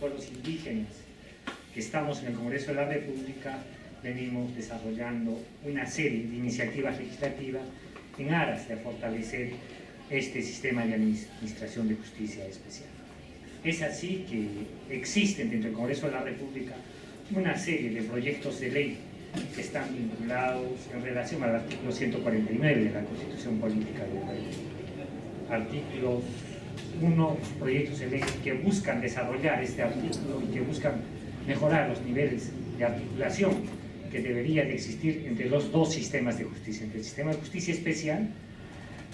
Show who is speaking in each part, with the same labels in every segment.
Speaker 1: pueblos indígenas que estamos en el Congreso de la República, venimos desarrollando una serie de iniciativas legislativas en aras de fortalecer este sistema de administración de justicia especial. Es así que existen dentro del Congreso de la República una serie de proyectos de ley que están vinculados en relación al artículo 149 de la Constitución Política del país. Artículos, unos proyectos de ley que buscan desarrollar este artículo y que buscan mejorar los niveles de articulación que debería de existir entre los dos sistemas de justicia, entre el sistema de justicia especial,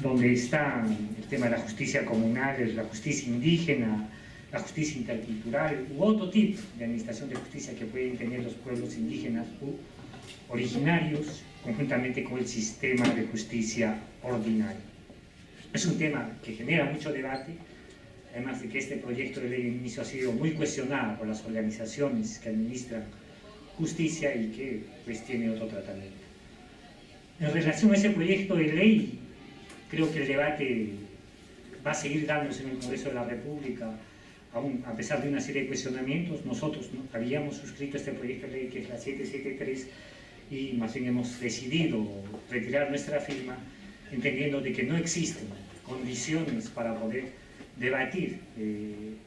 Speaker 1: donde está el tema de la justicia comunal, la justicia indígena, la justicia intercultural u otro tipo de administración de justicia que pueden tener los pueblos indígenas originarios, conjuntamente con el sistema de justicia ordinario. Es un tema que genera mucho debate, además de que este proyecto de ley de inicio ha sido muy cuestionado por las organizaciones que administran justicia y que pues tiene otro tratamiento. En relación a ese proyecto de ley, creo que el debate va a seguir dándose en el Congreso de la República, aún a pesar de una serie de cuestionamientos. Nosotros habíamos suscrito este proyecto de ley que es la 773 y más bien hemos decidido retirar nuestra firma, entendiendo de que no existen condiciones para poder debatir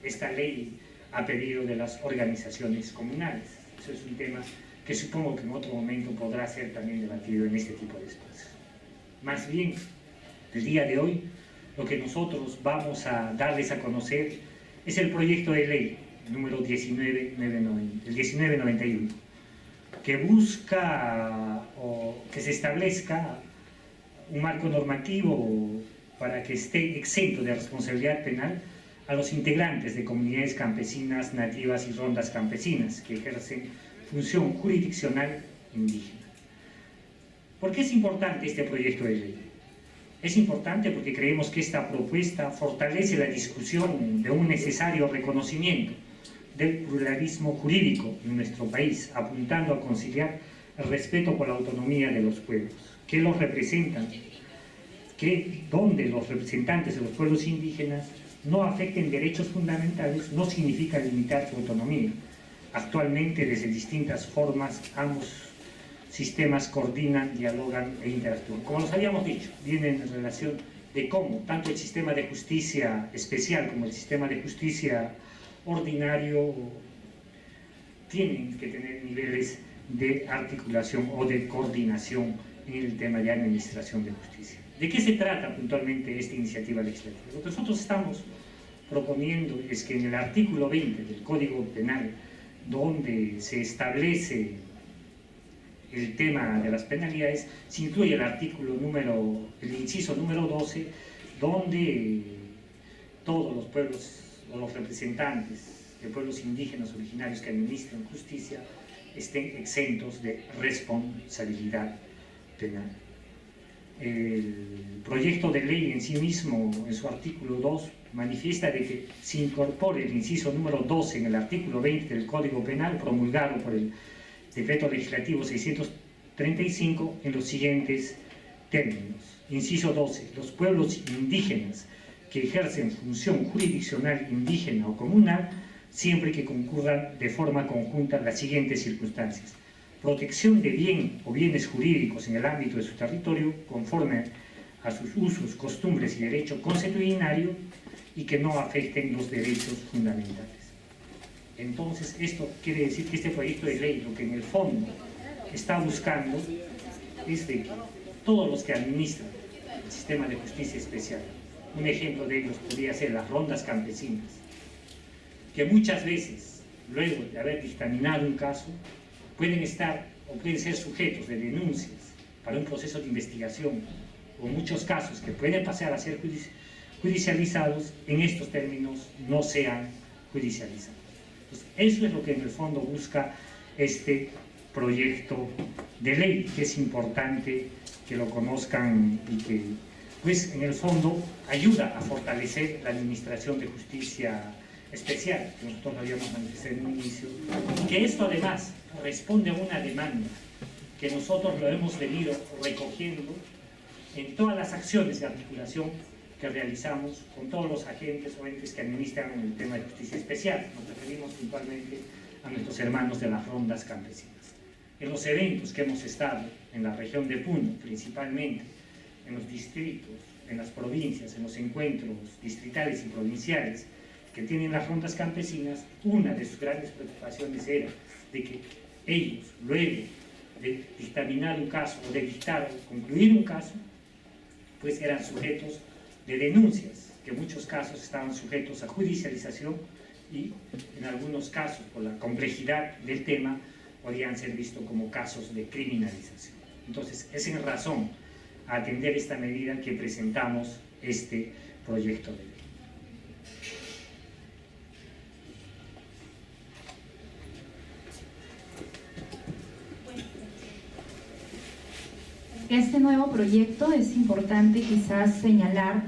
Speaker 1: esta ley a pedido de las organizaciones comunales. Eso es un tema que supongo que en otro momento podrá ser también debatido en este tipo de espacios. Más bien, el día de hoy, lo que nosotros vamos a darles a conocer es el proyecto de ley número 1991, que busca que se establezca un marco normativo para que esté exento de responsabilidad penal a los integrantes de comunidades campesinas, nativas y rondas campesinas que ejercen función jurisdiccional indígena. ¿Por qué es importante este proyecto de ley? Es importante porque creemos que esta propuesta fortalece la discusión de un necesario reconocimiento del pluralismo jurídico en nuestro país, apuntando a conciliar el respeto por la autonomía de los pueblos, que los representan, donde los representantes de los pueblos indígenas no afecten derechos fundamentales, no significa limitar su autonomía. Actualmente, desde distintas formas, ambos sistemas coordinan, dialogan e interactúan. Como los habíamos dicho, vienen en relación de cómo tanto el sistema de justicia especial como el sistema de justicia ordinario tienen que tener niveles de articulación o de coordinación en el tema de administración de justicia. ¿De qué se trata puntualmente esta iniciativa legislativa? Lo que nosotros estamos proponiendo es que en el artículo 20 del Código Penal, donde se establece el tema de las penalidades, se incluye el inciso número 12, donde todos los pueblos o los representantes de pueblos indígenas originarios que administran justicia estén exentos de responsabilidad penal. El proyecto de ley en sí mismo, en su artículo 2, manifiesta de que se incorpore el inciso número 12 en el artículo 20 del Código Penal, promulgado por el Decreto Legislativo 635, en los siguientes términos. Inciso 12. Los pueblos indígenas que ejercen función jurisdiccional indígena o comunal, siempre que concurran de forma conjunta las siguientes circunstancias: protección de bien o bienes jurídicos en el ámbito de su territorio, conforme a sus usos, costumbres y derecho consuetudinario, y que no afecten los derechos fundamentales. Entonces, esto quiere decir que este proyecto de ley lo que en el fondo está buscando es de que todos los que administran el sistema de justicia especial, un ejemplo de ellos podría ser las rondas campesinas, que muchas veces, luego de haber dictaminado un caso, pueden ser sujetos de denuncias para un proceso de investigación, o muchos casos que pueden pasar a ser judicializados, en estos términos no sean judicializados. Entonces, eso es lo que en el fondo busca este proyecto de ley, que es importante que lo conozcan y que, pues, en el fondo ayuda a fortalecer la administración de justicia especial, que nosotros lo habíamos manifestado en un inicio, y que esto además responde a una demanda que nosotros lo hemos venido recogiendo en todas las acciones de articulación que realizamos con todos los agentes o entes que administran el tema de justicia especial. Nos referimos puntualmente a nuestros hermanos de las rondas campesinas. En los eventos que hemos estado en la región de Puno, principalmente en los distritos, en las provincias, en los encuentros distritales y provinciales que tienen las rondas campesinas, una de sus grandes preocupaciones era de que ellos, luego de dictaminar un caso o de dictar o concluir un caso, pues eran sujetos de denuncias, que en muchos casos estaban sujetos a judicialización y en algunos casos, por la complejidad del tema, podían ser vistos como casos de criminalización. Entonces, es en razón a atender esta medida que presentamos este proyecto de ley.
Speaker 2: Este nuevo proyecto es importante quizás señalar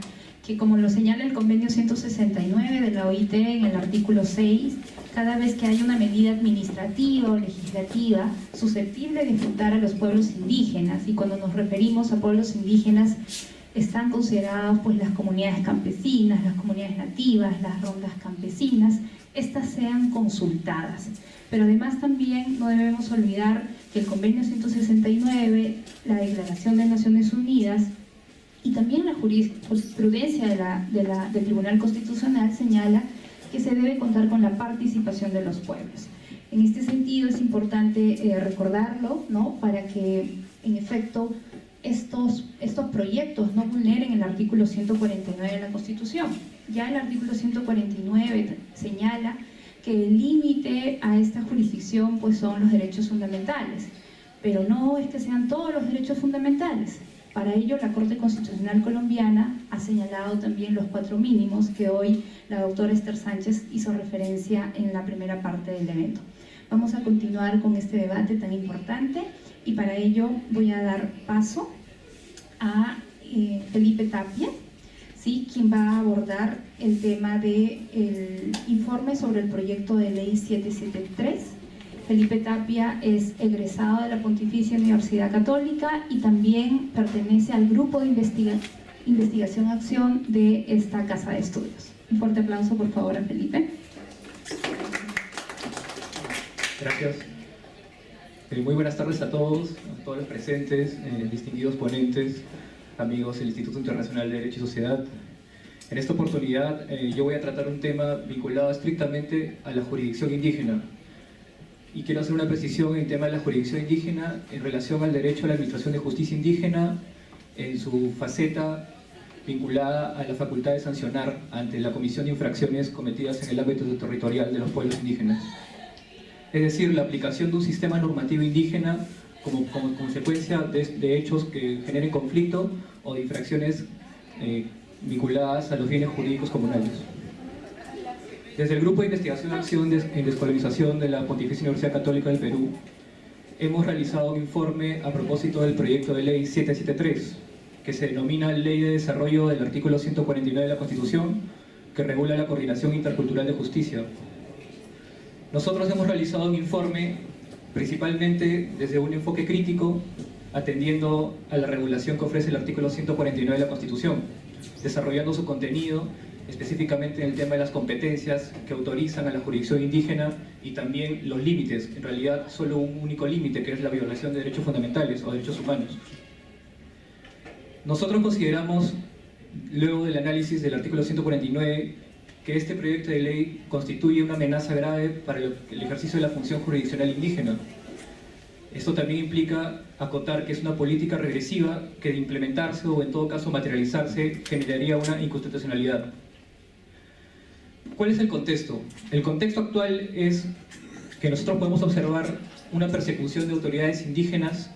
Speaker 2: que, como lo señala el convenio 169 de la OIT en el artículo 6, cada vez que hay una medida administrativa o legislativa susceptible de afectar a los pueblos indígenas, y cuando nos referimos a pueblos indígenas están considerados pues las comunidades campesinas, las comunidades nativas, las rondas campesinas, estas sean consultadas. Pero además también no debemos olvidar que el convenio 169, la Declaración de Naciones Unidas y también la jurisprudencia del Tribunal Constitucional señala que se debe contar con la participación de los pueblos. En este sentido es importante recordarlo, ¿no?, para que en efecto estos proyectos no vulneren el artículo 149 de la Constitución. Ya el artículo 149 señala que el límite a esta jurisdicción pues son los derechos fundamentales, pero no es que sean todos los derechos fundamentales. Para ello, la Corte Constitucional colombiana ha señalado también los 4 mínimos que hoy la doctora Esther Sánchez hizo referencia en la primera parte del evento. Vamos a continuar con este debate tan importante y para ello voy a dar paso a Felipe Tapia, ¿sí?, quien va a abordar el tema del informe sobre el proyecto de ley 773. Felipe Tapia es egresado de la Pontificia Universidad Católica y también pertenece al grupo de investigación-acción de esta casa de estudios. Un fuerte aplauso, por favor, a Felipe.
Speaker 3: Gracias. Muy buenas tardes a todos los presentes, distinguidos ponentes, amigos del Instituto Internacional de Derecho y Sociedad. En esta oportunidad yo voy a tratar un tema vinculado estrictamente a la jurisdicción indígena. Y quiero hacer una precisión en el tema de la jurisdicción indígena en relación al derecho a la administración de justicia indígena en su faceta vinculada a la facultad de sancionar ante la comisión de infracciones cometidas en el ámbito territorial de los pueblos indígenas. Es decir, la aplicación de un sistema normativo indígena como consecuencia de hechos que generen conflicto o de infracciones vinculadas a los bienes jurídicos comunales. Desde el Grupo de Investigación en Descolonización de la Pontificia Universidad Católica del Perú, hemos realizado un informe a propósito del proyecto de ley 773, que se denomina Ley de Desarrollo del artículo 149 de la Constitución, que regula la coordinación intercultural de justicia. Nosotros hemos realizado un informe principalmente desde un enfoque crítico, atendiendo a la regulación que ofrece el artículo 149 de la Constitución, desarrollando su contenido específicamente en el tema de las competencias que autorizan a la jurisdicción indígena y también los límites, en realidad solo un único límite, que es la violación de derechos fundamentales o derechos humanos. Nosotros consideramos, luego del análisis del artículo 149, que este proyecto de ley constituye una amenaza grave para el ejercicio de la función jurisdiccional indígena. Esto también implica acotar que es una política regresiva que, de implementarse o en todo caso materializarse, generaría una inconstitucionalidad. ¿Cuál es el contexto? El contexto actual es que nosotros podemos observar una persecución de autoridades indígenas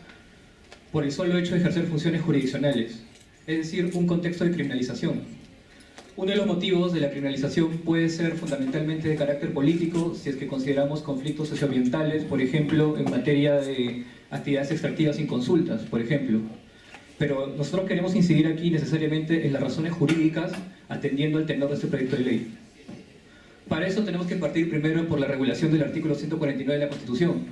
Speaker 3: por el solo hecho de ejercer funciones jurisdiccionales, es decir, un contexto de criminalización. Uno de los motivos de la criminalización puede ser fundamentalmente de carácter político, si es que consideramos conflictos socioambientales, por ejemplo, en materia de actividades extractivas sin consultas, por ejemplo. Pero nosotros queremos incidir aquí necesariamente en las razones jurídicas, atendiendo al tenor de este proyecto de ley. Para eso tenemos que partir primero por la regulación del artículo 149 de la Constitución.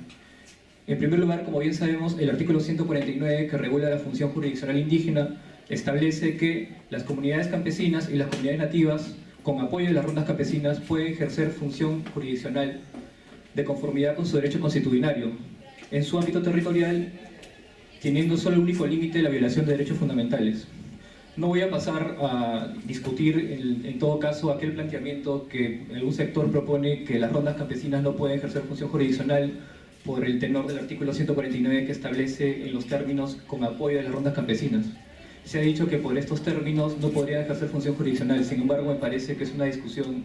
Speaker 3: En primer lugar, como bien sabemos, el artículo 149, que regula la función jurisdiccional indígena, establece que las comunidades campesinas y las comunidades nativas, con apoyo de las rondas campesinas, pueden ejercer función jurisdiccional de conformidad con su derecho constitucionario en su ámbito territorial, teniendo solo el único límite la violación de derechos fundamentales. No voy a pasar a discutir en todo caso aquel planteamiento que algún sector propone, que las rondas campesinas no pueden ejercer función jurisdiccional por el tenor del artículo 149 que establece en los términos con apoyo de las rondas campesinas. Se ha dicho que por estos términos no podrían ejercer función jurisdiccional, sin embargo me parece que es una discusión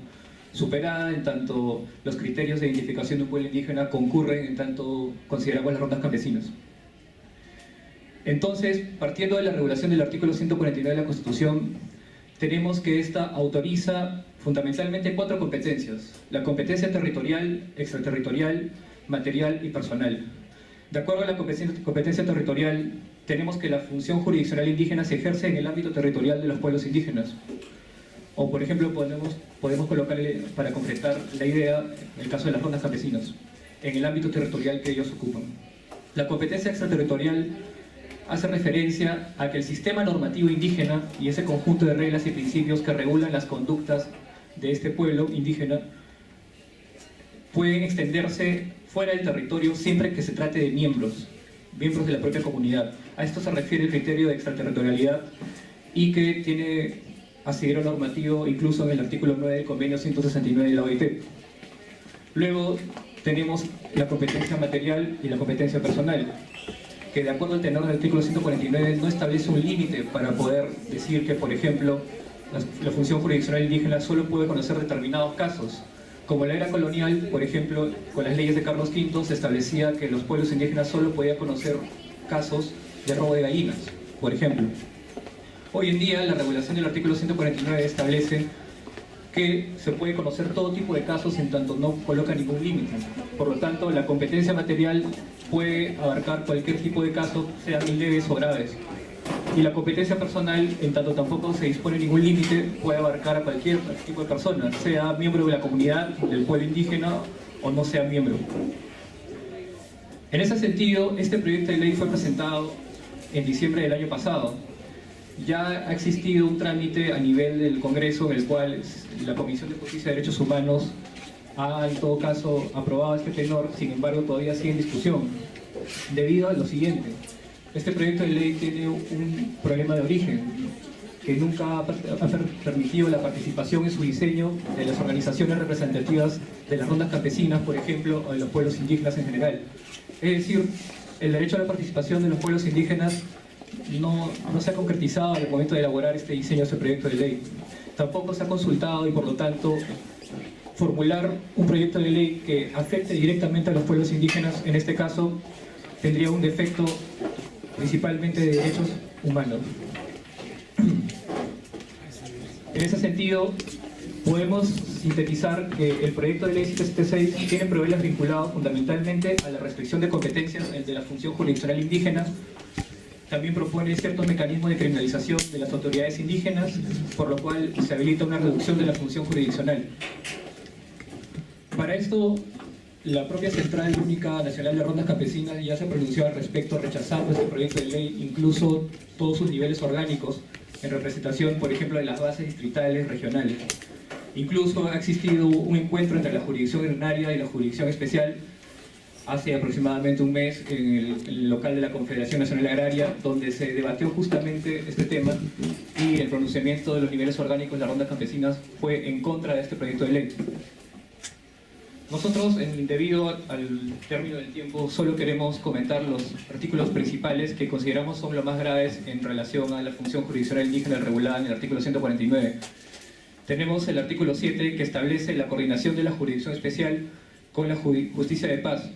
Speaker 3: superada en tanto los criterios de identificación de un pueblo indígena concurren en tanto consideramos las rondas campesinas. Entonces, partiendo de la regulación del artículo 149 de la Constitución, tenemos que esta autoriza fundamentalmente 4 competencias: la competencia territorial, extraterritorial, material y personal. De acuerdo a la competencia territorial, tenemos que la función jurisdiccional indígena se ejerce en el ámbito territorial de los pueblos indígenas. O, por ejemplo, podemos colocarle, para concretar la idea, en el caso de las rondas campesinas, en el ámbito territorial que ellos ocupan. La competencia extraterritorial hace referencia a que el sistema normativo indígena y ese conjunto de reglas y principios que regulan las conductas de este pueblo indígena pueden extenderse fuera del territorio siempre que se trate de miembros de la propia comunidad. A esto se refiere el criterio de extraterritorialidad y que tiene asidero normativo incluso en el artículo 9 del convenio 169 de la OIT. Luego tenemos la competencia material y la competencia personal, que de acuerdo al tenor del artículo 149 no establece un límite para poder decir que, por ejemplo, la función jurisdiccional indígena solo puede conocer determinados casos. Como en la era colonial, por ejemplo, con las leyes de Carlos V se establecía que los pueblos indígenas solo podían conocer casos de robo de gallinas, por ejemplo. Hoy en día la regulación del artículo 149 establece que se puede conocer todo tipo de casos en tanto no coloca ningún límite. Por lo tanto, la competencia material puede abarcar cualquier tipo de caso, sean leves o graves. Y la competencia personal, en tanto tampoco se dispone ningún límite, puede abarcar a cualquier tipo de persona, sea miembro de la comunidad, del pueblo indígena o no sea miembro. En ese sentido, este proyecto de ley fue presentado en diciembre del año pasado. Ya ha existido un trámite a nivel del Congreso en el cual la Comisión de Justicia y Derechos Humanos ha en todo caso aprobado este tenor, sin embargo todavía sigue en discusión, debido a lo siguiente. Este proyecto de ley tiene un problema de origen, que nunca ha permitido la participación en su diseño de las organizaciones representativas de las rondas campesinas, por ejemplo, o de los pueblos indígenas en general. Es decir, el derecho a la participación de los pueblos indígenas no se ha concretizado al momento de elaborar este diseño de este proyecto de ley. Tampoco se ha consultado y por lo tanto formular un proyecto de ley que afecte directamente a los pueblos indígenas, en este caso, tendría un defecto principalmente de derechos humanos. En ese sentido, podemos sintetizar que el proyecto de ley 776 tiene problemas vinculados fundamentalmente a la restricción de competencias de la función jurisdiccional indígena. También propone ciertos mecanismos de criminalización de las autoridades indígenas, por lo cual se habilita una reducción de la función jurisdiccional. Para esto, la propia Central Única Nacional de Rondas Campesinas ya se pronunció al respecto, rechazando este proyecto de ley, incluso todos sus niveles orgánicos, en representación, por ejemplo, de las bases distritales regionales. Incluso ha existido un encuentro entre la jurisdicción ordinaria y la jurisdicción especial hace aproximadamente un mes en el local de la Confederación Nacional Agraria, donde se debatió justamente este tema y el pronunciamiento de los niveles orgánicos de las rondas campesinas fue en contra de este proyecto de ley. Nosotros, debido al término del tiempo, solo queremos comentar los artículos principales que consideramos son los más graves en relación a la función jurisdiccional indígena regulada en el artículo 149. Tenemos el artículo 7 que establece la coordinación de la jurisdicción especial con la justicia de paz,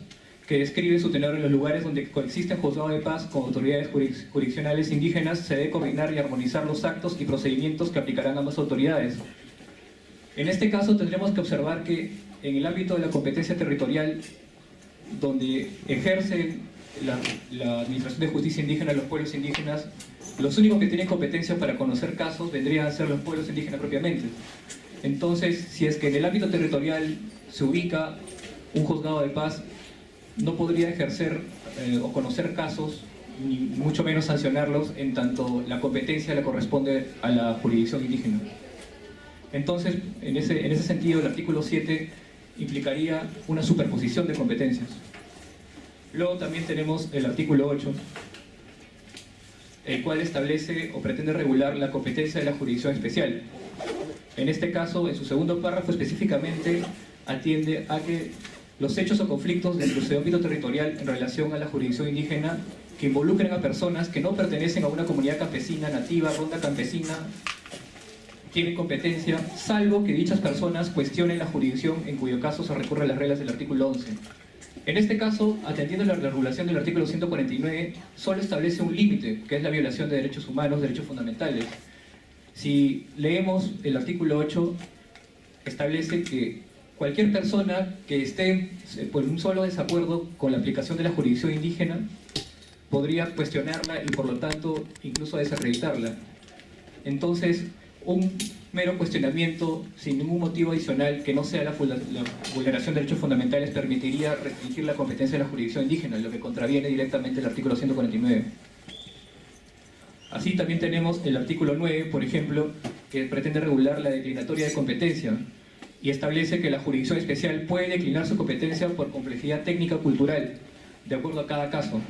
Speaker 3: que describe su tenor en los lugares donde coexisten juzgados de paz con autoridades jurisdiccionales indígenas. Se debe coordinar y armonizar los actos y procedimientos que aplicarán ambas autoridades. En este caso tendremos que observar que en el ámbito de la competencia territorial, donde ejercen la Administración de Justicia Indígena los pueblos indígenas, los únicos que tienen competencia para conocer casos vendrían a ser los pueblos indígenas propiamente. Entonces, si es que en el ámbito territorial se ubica un juzgado de paz, no podría ejercer o conocer casos ni mucho menos sancionarlos en tanto la competencia le corresponde a la jurisdicción indígena. Entonces, en ese sentido, el artículo 7 implicaría una superposición de competencias. Luego también tenemos el artículo 8, el cual establece o pretende regular la competencia de la jurisdicción especial. En este caso, en su segundo párrafo específicamente, atiende a que los hechos o conflictos dentro de su ámbito territorial en relación a la jurisdicción indígena que involucren a personas que no pertenecen a una comunidad campesina, nativa, ronda campesina, tienen competencia, salvo que dichas personas cuestionen la jurisdicción, en cuyo caso se recurre a las reglas del artículo 11. En este caso, atendiendo a la regulación del artículo 149, solo establece un límite, que es la violación de derechos humanos, derechos fundamentales. Si leemos el artículo 8, establece que cualquier persona que esté por un solo desacuerdo con la aplicación de la jurisdicción indígena podría cuestionarla y por lo tanto incluso desacreditarla. Entonces, un mero cuestionamiento sin ningún motivo adicional que no sea la vulneración de derechos fundamentales permitiría restringir la competencia de la jurisdicción indígena, lo que contraviene directamente el artículo 149. Así también tenemos el artículo 9, por ejemplo, que pretende regular la declinatoria de competencia y establece que la jurisdicción especial puede declinar su competencia por complejidad técnica cultural, de acuerdo a cada caso.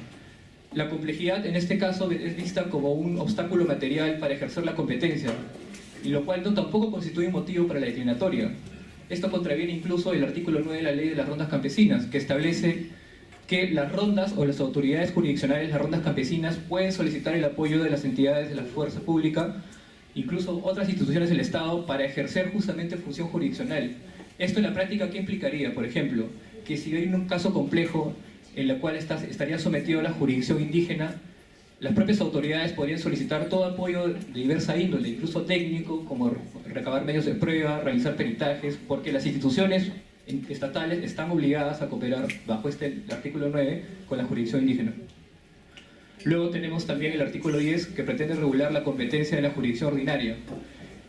Speaker 3: La complejidad en este caso es vista como un obstáculo material para ejercer la competencia, y lo cual tampoco constituye un motivo para la declinatoria. Esto contraviene incluso el artículo 9 de la Ley de las Rondas Campesinas, que establece que las rondas o las autoridades jurisdiccionales, las rondas campesinas, pueden solicitar el apoyo de las entidades de la fuerza pública, incluso otras instituciones del Estado, para ejercer justamente función jurisdiccional. Esto en la práctica, ¿qué implicaría? Por ejemplo, que si hay un caso complejo en el cual estaría sometido a la jurisdicción indígena, las propias autoridades podrían solicitar todo apoyo de diversa índole, incluso técnico, como recabar medios de prueba, realizar peritajes, porque las instituciones estatales están obligadas a cooperar bajo el artículo 9 con la jurisdicción indígena. Luego tenemos también el artículo 10, que pretende regular la competencia de la jurisdicción ordinaria.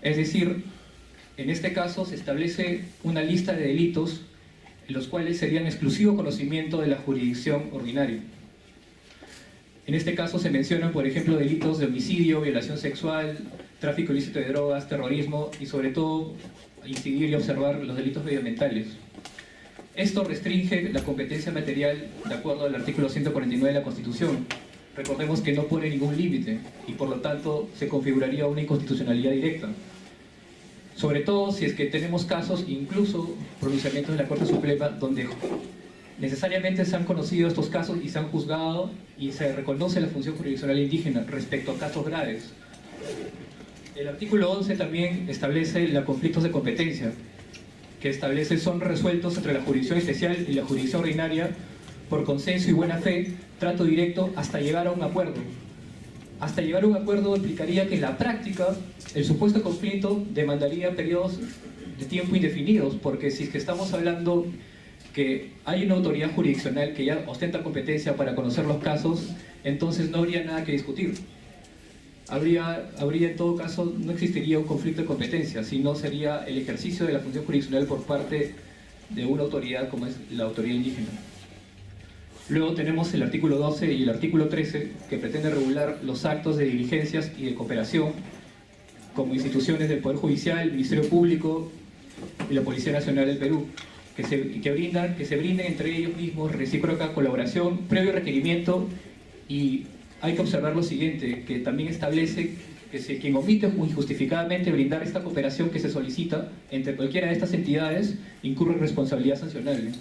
Speaker 3: Es decir, en este caso se establece una lista de delitos los cuales serían exclusivo conocimiento de la jurisdicción ordinaria. En este caso se mencionan, por ejemplo, delitos de homicidio, violación sexual, tráfico ilícito de drogas, terrorismo y sobre todo incidir y observar los delitos medioambientales. Esto restringe la competencia material de acuerdo al artículo 149 de la Constitución. Recordemos que no pone ningún límite y por lo tanto se configuraría una inconstitucionalidad directa. Sobre todo si es que tenemos casos, incluso pronunciamientos de la Corte Suprema, donde necesariamente se han conocido estos casos y se han juzgado y se reconoce la función jurisdiccional indígena respecto a casos graves. El artículo 11 también establece los conflictos de competencia, que son resueltos entre la jurisdicción especial y la jurisdicción ordinaria por consenso y buena fe, trato directo, hasta llegar a un acuerdo. Hasta llegar a un acuerdo implicaría que en la práctica el supuesto conflicto demandaría periodos de tiempo indefinidos, porque si es que estamos hablando que hay una autoridad jurisdiccional que ya ostenta competencia para conocer los casos, entonces no habría nada que discutir. Habría en todo caso, no existiría un conflicto de competencia, sino sería el ejercicio de la función jurisdiccional por parte de una autoridad como es la autoridad indígena. Luego tenemos el artículo 12 y el artículo 13, que pretende regular los actos de diligencias y de cooperación como instituciones del Poder Judicial, el Ministerio Público y la Policía Nacional del Perú, que se brinden entre ellos mismos recíproca colaboración, previo requerimiento, y hay que observar lo siguiente, que también establece que si quien omite injustificadamente brindar esta cooperación que se solicita entre cualquiera de estas entidades, incurre en responsabilidad sancionable.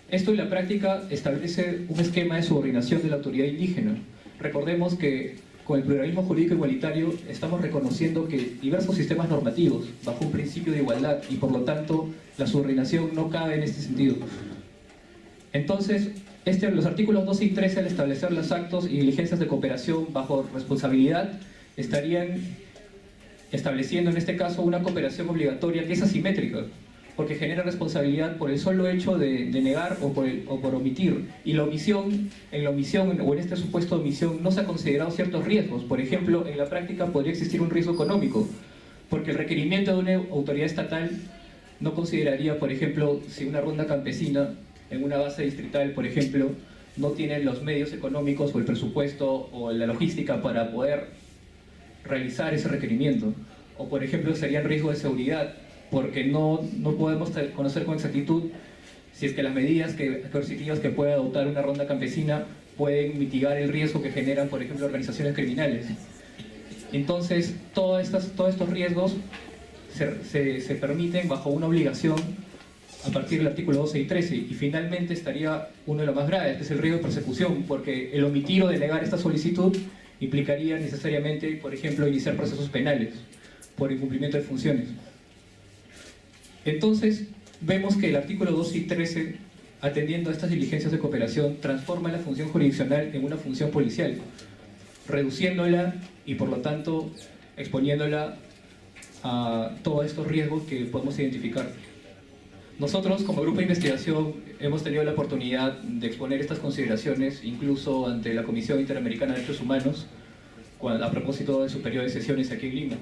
Speaker 3: Esto en la práctica establece un esquema de subordinación de la autoridad indígena. Recordemos que con el pluralismo jurídico igualitario estamos reconociendo que diversos sistemas normativos bajo un principio de igualdad y por lo tanto la subordinación no cabe en este sentido. Entonces, los artículos 12 y 13 al establecer los actos y diligencias de cooperación bajo responsabilidad estarían estableciendo en este caso una cooperación obligatoria que es asimétrica, porque genera responsabilidad por el solo hecho de negar o por omitir. Y la omisión, o en este supuesto de omisión, no se ha considerado ciertos riesgos. Por ejemplo, en la práctica podría existir un riesgo económico, porque el requerimiento de una autoridad estatal no consideraría, por ejemplo, si una ronda campesina en una base distrital, por ejemplo, no tienen los medios económicos o el presupuesto o la logística para poder realizar ese requerimiento. O por ejemplo serían riesgos de seguridad, porque no podemos conocer con exactitud si es que las medidas coercitivas que puede adoptar una ronda campesina pueden mitigar el riesgo que generan, por ejemplo, organizaciones criminales. Entonces, todos estos riesgos se permiten bajo una obligación a partir del artículo 12 y 13, y finalmente estaría uno de los más graves, que es el riesgo de persecución, porque el omitir o denegar esta solicitud implicaría necesariamente, por ejemplo, iniciar procesos penales por incumplimiento de funciones. Entonces, vemos que el artículo 12 y 13, atendiendo a estas diligencias de cooperación, transforma la función jurisdiccional en una función policial, reduciéndola y por lo tanto exponiéndola a todos estos riesgos que podemos identificar. Nosotros como grupo de investigación hemos tenido la oportunidad de exponer estas consideraciones incluso ante la Comisión Interamericana de Derechos Humanos a propósito de su periodo de sesiones aquí en Lima.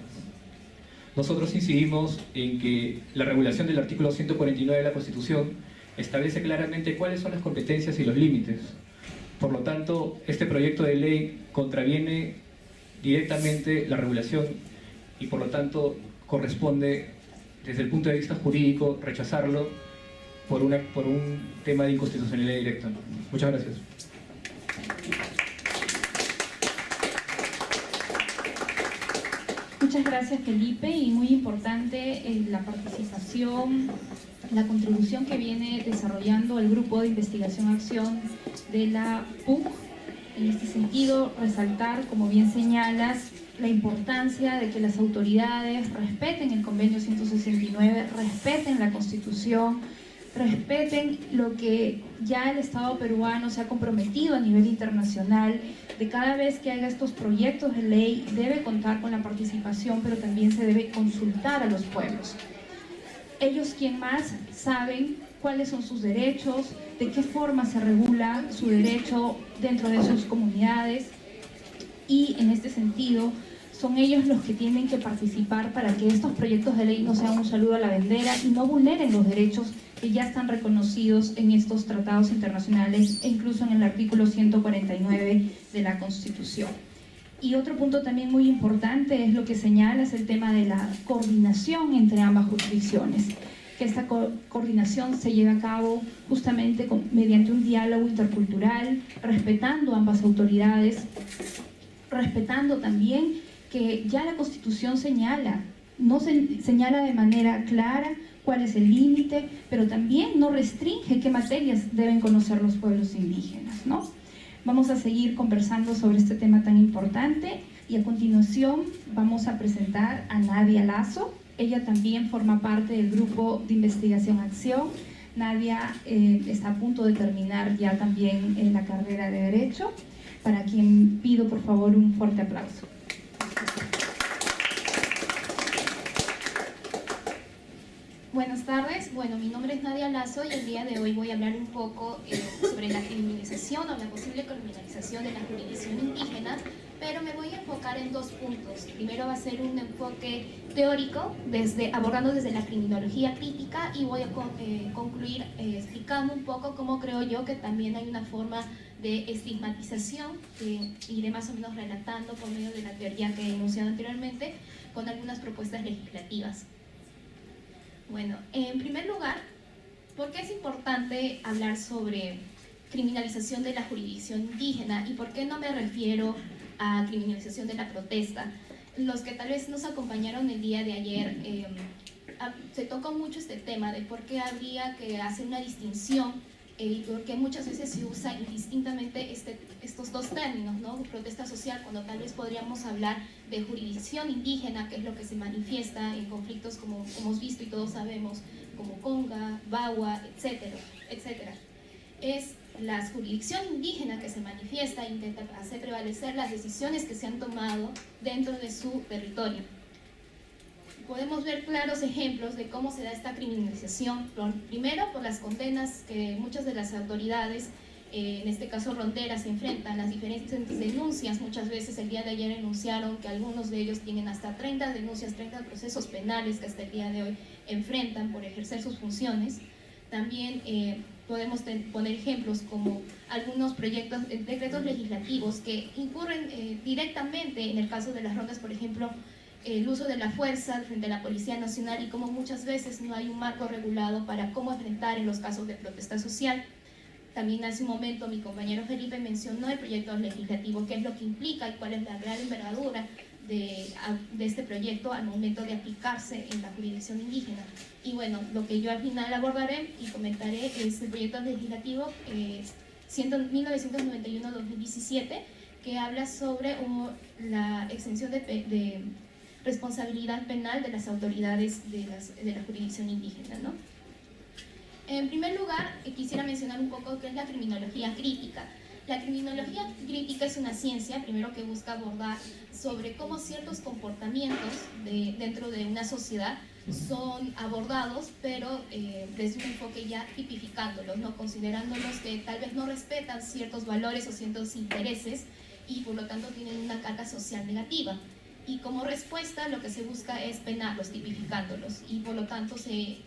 Speaker 3: Nosotros incidimos en que la regulación del artículo 149 de la Constitución establece claramente cuáles son las competencias y los límites. Por lo tanto, este proyecto de ley contraviene directamente la regulación y por lo tanto corresponde, desde el punto de vista jurídico, rechazarlo por un tema de inconstitucionalidad directa. Muchas gracias.
Speaker 2: Muchas gracias, Felipe, y muy importante la participación, la contribución que viene desarrollando el Grupo de Investigación Acción de la PUC. En este sentido, resaltar, como bien señalas, la importancia de que las autoridades respeten el Convenio 169, respeten la Constitución, respeten lo que ya el Estado peruano se ha comprometido a nivel internacional, de cada vez que haga estos proyectos de ley debe contar con la participación, pero también se debe consultar a los pueblos. Ellos, quien más, saben cuáles son sus derechos, de qué forma se regula su derecho dentro de sus comunidades, y en este sentido son ellos los que tienen que participar para que estos proyectos de ley no sean un saludo a la bandera y no vulneren los derechos que ya están reconocidos en estos tratados internacionales e incluso en el artículo 149 de la Constitución. Y otro punto también muy importante es lo que señala, es el tema de la coordinación entre ambas jurisdicciones, que esta coordinación se lleve a cabo justamente mediante un diálogo intercultural, respetando ambas autoridades, respetando también que ya la Constitución señala, no señala de manera clara cuál es el límite, pero también no restringe qué materias deben conocer los pueblos indígenas, ¿no? Vamos a seguir conversando sobre este tema tan importante y a continuación vamos a presentar a Nadia Lazo. Ella también forma parte del Grupo de Investigación Acción. Nadia está a punto de terminar ya también la carrera de Derecho, para quien pido por favor un fuerte aplauso.
Speaker 4: Buenas tardes, bueno, mi nombre es Nadia Lazo y el día de hoy voy a hablar un poco sobre la criminalización o la posible criminalización de la jurisdicción indígena, pero me voy a enfocar en dos puntos. Primero va a ser un enfoque teórico, abordando desde la criminología crítica, y voy a concluir explicando un poco cómo creo yo que también hay una forma de estigmatización que iré más o menos relatando por medio de la teoría que he enunciado anteriormente, con algunas propuestas legislativas. Bueno, en primer lugar, ¿por qué es importante hablar sobre criminalización de la jurisdicción indígena y por qué no me refiero a criminalización de la protesta? Los que tal vez nos acompañaron el día de ayer, se tocó mucho este tema de por qué habría que hacer una distinción y por qué muchas veces se usa indistintamente estos dos términos, ¿no? Protesta social, cuando tal vez podríamos hablar de jurisdicción indígena, que es lo que se manifiesta en conflictos como hemos visto y todos sabemos, como Conga, Bagua, etcétera, etcétera. Es la jurisdicción indígena que se manifiesta e intenta hacer prevalecer las decisiones que se han tomado dentro de su territorio. Podemos ver claros ejemplos de cómo se da esta criminalización, primero por las condenas que muchas de las autoridades, en este caso Ronderas, se enfrentan, las diferentes denuncias. Muchas veces el día de ayer enunciaron que algunos de ellos tienen hasta 30 denuncias, 30 procesos penales que hasta el día de hoy enfrentan por ejercer sus funciones. También podemos poner ejemplos como algunos proyectos, decretos legislativos que incurren directamente en el caso de las rondas, por ejemplo, el uso de la fuerza frente a la Policía Nacional y cómo muchas veces no hay un marco regulado para cómo enfrentar en los casos de protesta social. También hace un momento mi compañero Felipe mencionó el proyecto legislativo, qué es lo que implica y cuál es la real envergadura de este proyecto al momento de aplicarse en la jurisdicción indígena. Y bueno, lo que yo al final abordaré y comentaré es el proyecto legislativo 1991-2017, que habla sobre la exención de responsabilidad penal de las autoridades de la jurisdicción indígena, ¿no? En primer lugar, quisiera mencionar un poco qué es la criminología crítica. La criminología crítica es una ciencia, primero, que busca abordar sobre cómo ciertos comportamientos dentro de una sociedad son abordados, pero desde un enfoque ya tipificándolos, ¿no? Considerándolos que tal vez no respetan ciertos valores o ciertos intereses y por lo tanto tienen una carga social negativa. Y como respuesta lo que se busca es penarlos, tipificándolos, y por lo tanto se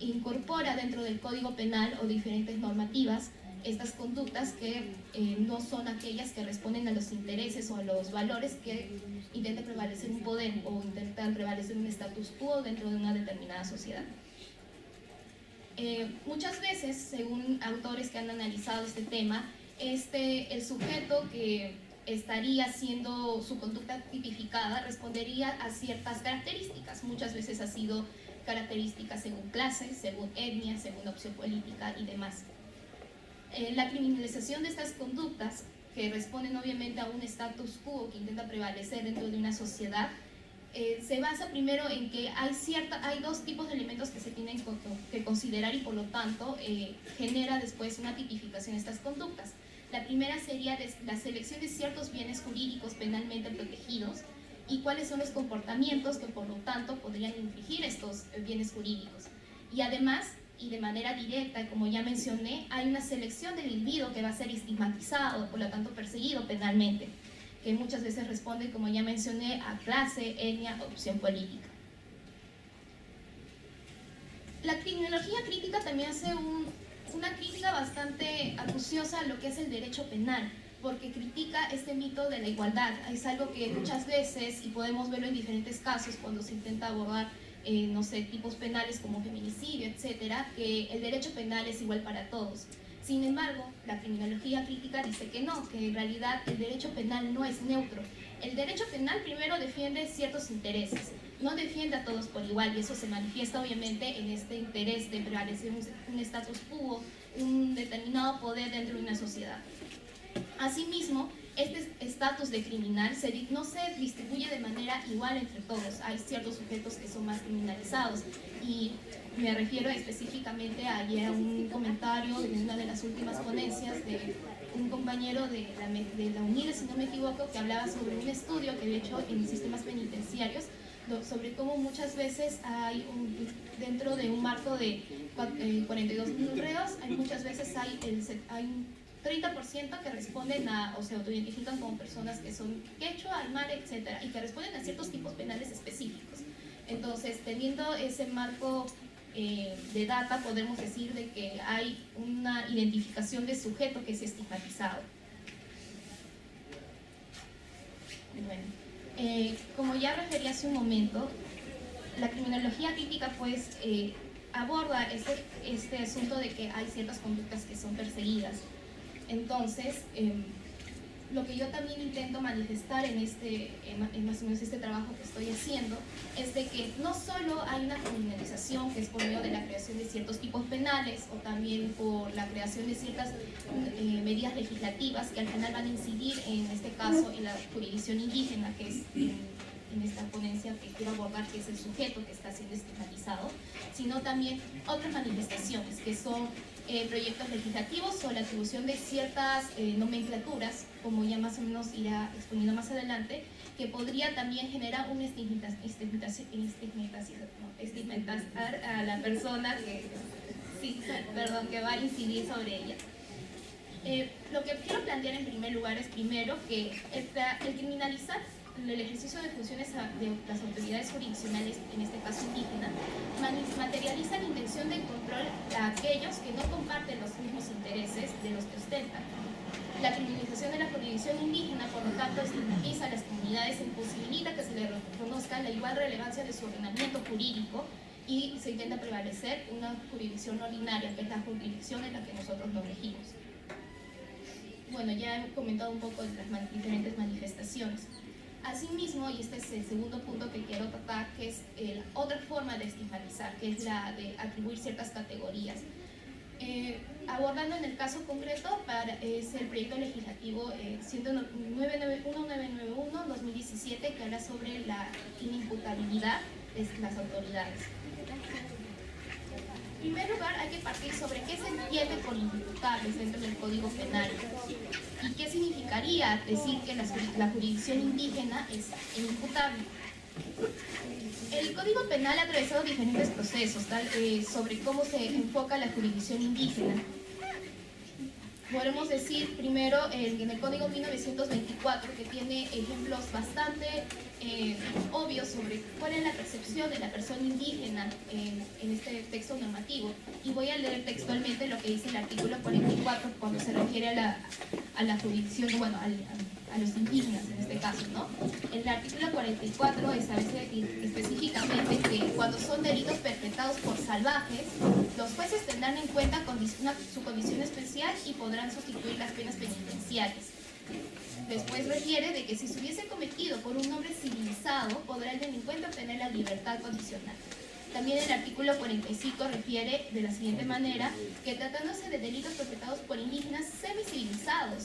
Speaker 4: incorpora dentro del Código Penal o diferentes normativas estas conductas que no son aquellas que responden a los intereses o a los valores que intentan prevalecer un poder o intentan prevalecer un status quo dentro de una determinada sociedad. Muchas veces, según autores que han analizado este tema, el sujeto que estaría siendo su conducta tipificada respondería a ciertas características. Muchas veces ha sido características según clase, según etnia, según opción política y demás. La criminalización de estas conductas, que responden obviamente a un status quo que intenta prevalecer dentro de una sociedad, se basa primero en que hay dos tipos de elementos que se tienen que considerar y por lo tanto genera después una tipificación de estas conductas. La primera sería la selección de ciertos bienes jurídicos penalmente protegidos y cuáles son los comportamientos que por lo tanto podrían infringir estos bienes jurídicos. Y además, y de manera directa, como ya mencioné, hay una selección del individuo que va a ser estigmatizado, por lo tanto perseguido penalmente, que muchas veces responde, como ya mencioné, a clase, etnia, opción política. La criminología crítica también hace una crítica bastante acuciosa a lo que es el derecho penal, porque critica este mito de la igualdad. Es algo que muchas veces, y podemos verlo en diferentes casos cuando se intenta abordar no sé, tipos penales como feminicidio, etcétera, que el derecho penal es igual para todos. Sin embargo, la criminología crítica dice que no, que en realidad el derecho penal no es neutro. El derecho penal primero defiende ciertos intereses, no defiende a todos por igual, y eso se manifiesta obviamente en este interés de prevalecer un status quo, un determinado poder dentro de una sociedad. Asimismo, este estatus de criminal no se distribuye de manera igual entre todos. Hay ciertos sujetos que son más criminalizados y me refiero específicamente a un comentario de una de las últimas ponencias de un compañero de la UNIDE, si no me equivoco, que hablaba sobre un estudio que había hecho en sistemas penitenciarios sobre cómo muchas veces dentro de un marco de 42.000 reos, muchas veces hay un 30% que responden o se autoidentifican como personas que son quechua, aymara, etcétera, y que responden a ciertos tipos penales específicos. Entonces, teniendo ese marco de data, podemos decir de que hay una identificación de sujeto que es estigmatizado. Bueno, como ya referí hace un momento, la criminología crítica pues aborda este asunto de que hay ciertas conductas que son perseguidas. Entonces, lo que yo también intento manifestar en más o menos este trabajo que estoy haciendo es de que no solo hay una criminalización que es por medio de la creación de ciertos tipos penales o también por la creación de ciertas medidas legislativas que al final van a incidir en este caso en la jurisdicción indígena, que es en esta ponencia que quiero abordar, que es el sujeto que está siendo estigmatizado, sino también otras manifestaciones que son proyectos legislativos o la atribución de ciertas nomenclaturas, como ya más o menos irá exponiendo más adelante, que podría también generar una estigmatizar a la persona que va a incidir sobre ella. Lo que quiero plantear en primer lugar es primero que el criminalizar el ejercicio de funciones de las autoridades jurisdiccionales, en este caso indígena, materializa la intención de control a aquellos que no comparten los mismos intereses de los que ostentan. La criminalización de la jurisdicción indígena, por lo tanto, estigmatiza a las comunidades e imposibilita que se les reconozca la igual relevancia de su ordenamiento jurídico y se intenta prevalecer una jurisdicción ordinaria, que es la jurisdicción en la que nosotros nos regimos. Bueno, ya he comentado un poco de las diferentes manifestaciones. Asimismo, y este es el segundo punto que quiero tratar, que es otra forma de estigmatizar, que es la de atribuir ciertas categorías. Abordando en el caso concreto, es el proyecto legislativo 1991-2017, que habla sobre la inimputabilidad de las autoridades. En primer lugar, hay que partir sobre qué se entiende por imputables dentro del Código Penal y qué significaría decir que la jurisdicción indígena es inimputable. El Código Penal ha atravesado diferentes procesos sobre cómo se enfoca la jurisdicción indígena. Podemos decir primero en el Código 1924, que tiene ejemplos bastante obvios sobre cuál es la percepción de la persona indígena en este texto normativo. Y voy a leer textualmente lo que dice el artículo 44 cuando se refiere a la jurisdicción, bueno, a los indígenas en este caso, ¿no? El artículo 44 establece específicamente que cuando son delitos perpetrados por salvajes, los jueces tendrán en cuenta su condición especial y podrán sustituir las penas penitenciarias. Después refiere de que si se hubiese cometido por un hombre civilizado, podrá el delincuente obtener la libertad condicional. También el artículo 45 refiere de la siguiente manera que tratándose de delitos perpetrados por indígenas semicivilizados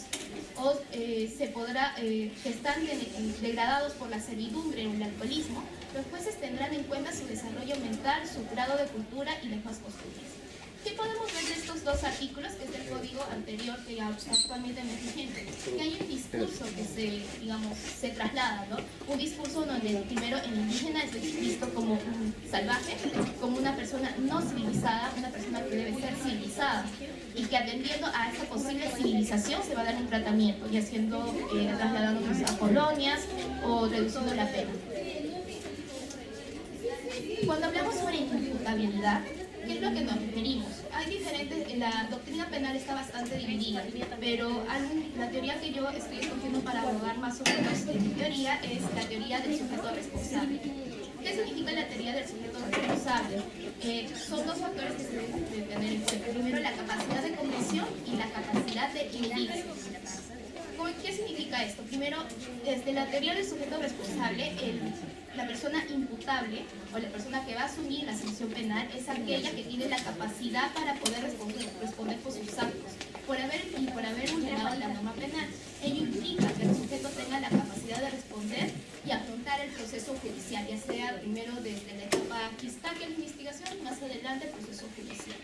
Speaker 4: o que están degradados por la servidumbre o el alcoholismo, los jueces tendrán en cuenta su desarrollo mental, su grado de cultura y demás costumbres. ¿Qué podemos ver de estos dos artículos, que es el código anterior que actualmente no es vigente? Que hay un discurso que se traslada, ¿no? Un discurso donde primero el indígena es visto como un salvaje, como una persona no civilizada, una persona que debe ser civilizada, y que atendiendo a esa posible civilización se va a dar un tratamiento, y trasladándonos a colonias o reduciendo la pena. Cuando hablamos sobre imputabilidad, ¿qué es lo que nos referimos? Hay diferentes, la doctrina penal está bastante dividida, pero la teoría que yo estoy escogiendo para abordar más o menos en mi teoría es la teoría del sujeto responsable. ¿Qué significa la teoría del sujeto responsable? Son dos factores que se deben tener en cuenta. Primero, la capacidad de comisión y la capacidad de inhibirse. ¿Qué significa esto? Primero, desde la teoría del sujeto responsable, la persona imputable o la persona que va a asumir la sanción penal es aquella que tiene la capacidad para poder responder por sus actos, por haber vulnerado la norma penal. Ello implica que el sujeto tenga la capacidad de responder y afrontar el proceso judicial, ya sea primero desde la etapa fiscal, que es la investigación, y más adelante el proceso judicial.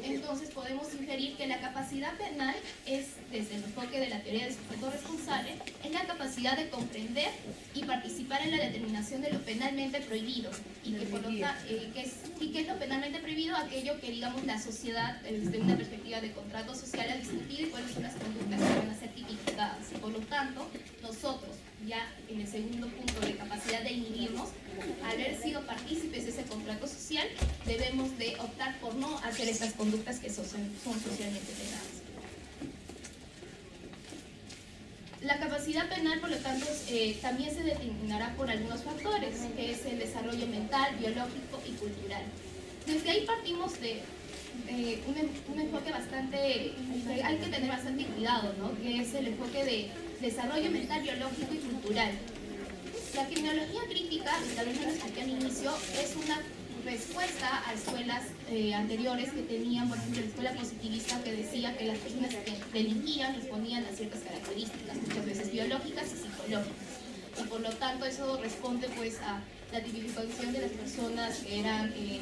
Speaker 4: Entonces podemos inferir que la capacidad penal es, desde el enfoque de la teoría del sujeto responsable, es la capacidad de comprender y participar en la determinación de lo penalmente prohibido. Y que ¿qué es lo penalmente prohibido? Aquello que, digamos, la sociedad, desde una perspectiva de contrato social, ha discutido y cuáles son las conductas que van a ser tipificadas. Y por lo tanto, nosotros, ya en el segundo punto de capacidad de inhibirnos, al haber sido partícipes de ese contrato social, debemos de optar por no hacer estas conductas que son socialmente penadas. La capacidad penal, por lo tanto, también se determinará por algunos factores, que es el desarrollo mental, biológico y cultural. Desde ahí partimos de un enfoque bastante, hay que tener bastante cuidado, ¿no? Que es el enfoque de desarrollo mental, biológico y cultural. La criminología crítica, también lo expliqué al inicio, es una respuesta a escuelas anteriores que tenían, por ejemplo, la escuela positivista, que decía que las personas que delinquían respondían a ciertas características, muchas veces biológicas y psicológicas. Y por lo tanto eso responde pues a la tipificación de las personas que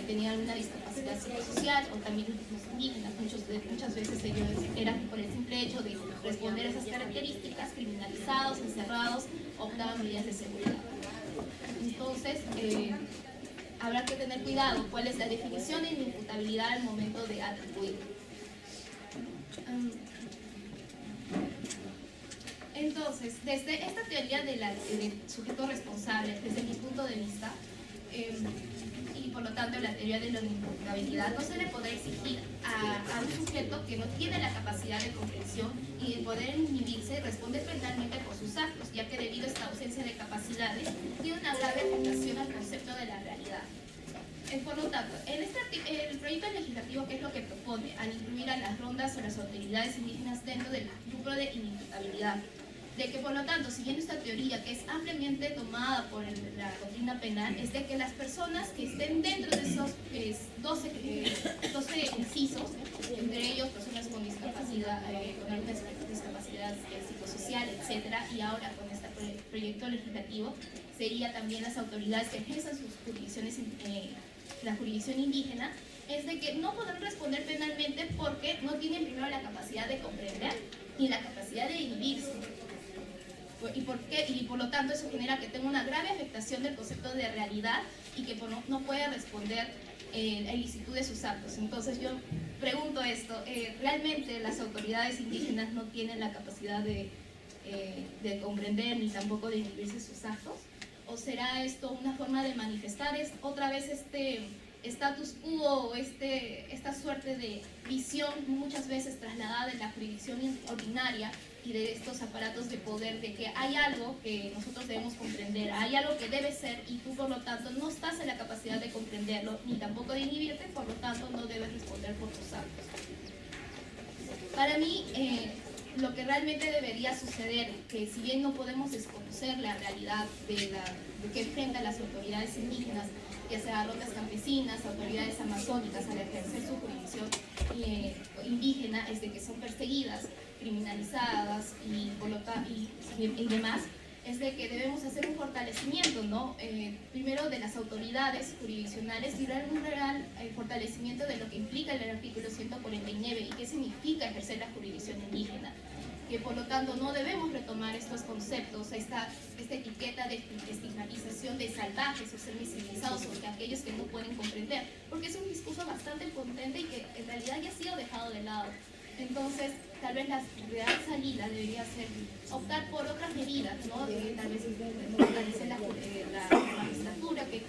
Speaker 4: tenían una discapacidad psicosocial, o también los indígenas. Muchas veces ellos eran, por el simple hecho de responder a esas características, criminalizados, encerrados, optaban medidas de seguridad. Entonces, habrá que tener cuidado cuál es la definición de inimputabilidad al momento de atribuir. Entonces, desde esta teoría del sujeto responsable, desde mi punto de vista, y por lo tanto la teoría de la inimputabilidad, no se le podrá exigir a un sujeto que no tiene la capacidad de comprensión y de poder inhibirse y responder penalmente por sus actos, ya que debido a esta ausencia de capacidades tiene una grave afectación al concepto de la realidad. Por lo tanto, el proyecto legislativo, ¿qué es lo que propone? Al incluir a las rondas o las autoridades indígenas dentro del grupo de inimputabilidad. De que, por lo tanto, siguiendo esta teoría que es ampliamente tomada por la doctrina penal, es de que las personas que estén dentro de esos 12 incisos, entre ellos personas con discapacidad, con alguna discapacidad psicosocial, etcétera, y ahora con este proyecto legislativo, sería también las autoridades que ejerzan sus jurisdicciones, la jurisdicción indígena, es de que no podrán responder penalmente porque no tienen primero la capacidad de comprender ni la capacidad de inhibirse. ¿Y por qué? Y por lo tanto eso genera que tenga una grave afectación del concepto de realidad y que no puede responder la ilicitud de sus actos. Entonces yo pregunto esto, ¿realmente las autoridades indígenas no tienen la capacidad de comprender ni tampoco de inhibirse sus actos? ¿O será esto una forma de manifestar otra vez este status quo o esta suerte de visión muchas veces trasladada de la jurisdicción ordinaria y de estos aparatos de poder, de que hay algo que nosotros debemos comprender, hay algo que debe ser y tú por lo tanto no estás en la capacidad de comprenderlo ni tampoco de inhibirte, por lo tanto no debes responder por tus actos? Para mí, lo que realmente debería suceder, que si bien no podemos desconocer la realidad de que enfrentan las autoridades indígenas, ya sea rondas campesinas, autoridades amazónicas, al ejercer su jurisdicción indígena, es de que son perseguidas, criminalizadas y demás, es de que debemos hacer un fortalecimiento, ¿no? Primero de las autoridades jurisdiccionales y dar un real fortalecimiento de lo que implica el artículo 149 y qué significa ejercer la jurisdicción indígena. Que por lo tanto no debemos retomar estos conceptos, esta etiqueta de estigmatización de salvajes o semicivilizados sobre aquellos que no pueden comprender, porque es un discurso bastante potente y que en realidad ya ha sido dejado de lado. Entonces, tal vez la real salida debería ser optar por otras medidas, ¿no? Tal vez fortalecer la magistratura, que